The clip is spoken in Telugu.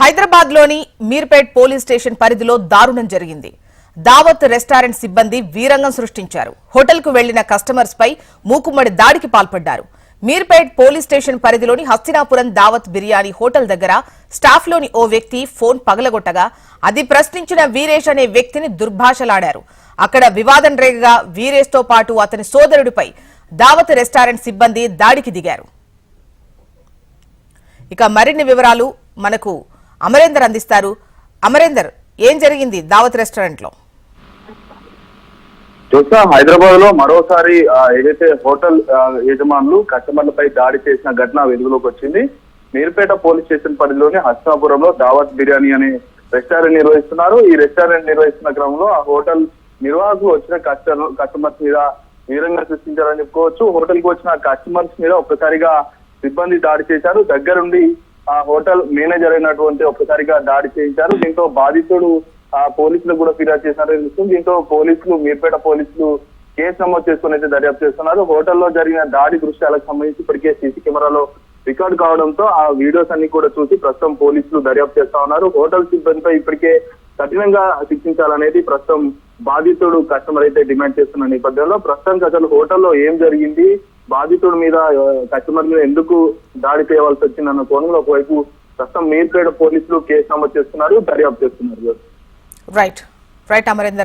హైదరాబాద్ లోని మీర్పేట్ పోలీస్ స్టేషన్ పరిధిలో దారుణం జరిగింది. దావత్ రెస్టారెంట్ సిబ్బంది వీరంగం సృష్టించారు. హోటల్ కు వెళ్లిన కస్టమర్స్ పై మూకుమ్మడి దాడికి పాల్పడ్డారు. మీర్పేట్ పోలీస్ స్టేషన్ పరిధిలోని హస్తినాపురం దావత్ బిర్యానీ హోటల్ దగ్గర స్టాఫ్ లోని ఓ వ్యక్తి ఫోన్ పగలగొట్టగా అది ప్రశ్నించిన వీరేష్ అనే వ్యక్తిని దుర్భాషలాడారు. అక్కడ వివాదం రేగగా వీరేష్ తో పాటు అతని సోదరుడిపై దావత్ రెస్టారెంట్ సిబ్బంది దాడికి దిగారు. ఇక మరిన్ని వివరాలు మనకు అమరేందర్ అందిస్తారు. అమరేందర్, ఏం జరిగింది దావత్ రెస్టారెంట్ లో? హైదరాబాద్ లో మరోసారి ఏదైతే హోటల్ యజమానులు కస్టమర్లపై దాడి చేసిన ఘటన వెలుగులోకి వచ్చింది. మీర్పేట పోలీస్ స్టేషన్ పరిధిలోని హస్తినాపురంలో దావత్ బిర్యానీ అనే రెస్టారెంట్ నిర్వహిస్తున్నారు. ఈ రెస్టారెంట్ నిర్వహిస్తున్న క్రమంలో ఆ హోటల్ నిర్వాహకులు వచ్చిన కస్టమర్స్ మీద వీరంగా సృష్టించారని చెప్పుకోవచ్చు. హోటల్ కు వచ్చిన కస్టమర్స్ మీద ఒక్కసారిగా సిబ్బంది దాడి చేశారు. దగ్గరుండి ఆ హోటల్ మేనేజర్ అయినటువంటి ఒక్కసారిగా దాడి చేయించారు. దీంతో బాధితుడు పోలీసులకు కూడా ఫిర్యాదు చేశారని తెలుస్తుంది. దీంతో పోలీసులు మీర్పేట పోలీసులు కేసు నమోదు చేసుకుని అయితే దర్యాప్తు చేస్తున్నారు. హోటల్లో జరిగిన దాడి దృశ్యాలకు సంబంధించి ఇప్పటికే సీసీ కెమెరాలో రికార్డు కావడంతో ఆ వీడియోస్ అన్ని కూడా చూసి ప్రస్తుతం పోలీసులు దర్యాప్తు చేస్తా ఉన్నారు. హోటల్ సిబ్బందిపై ఇప్పటికే కఠినంగా శిక్షించాలనేది ప్రస్తుతం బాధితుడు కస్టమర్ అయితే డిమాండ్ చేస్తున్న నేపథ్యంలో ప్రస్తుతానికి అసలు హోటల్లో ఏం జరిగింది, బాధితుడి మీద కస్టమర్ మీద ఎందుకు దాడి చేయవలసి వచ్చిందన్న కోణంలో ఒకవైపు ప్రస్తుతం మీర్పేట పోలీసులు కేసు నమోదు చేస్తున్నారు, దర్యాప్తు చేస్తున్నారు. రైట్ అమరేందర్.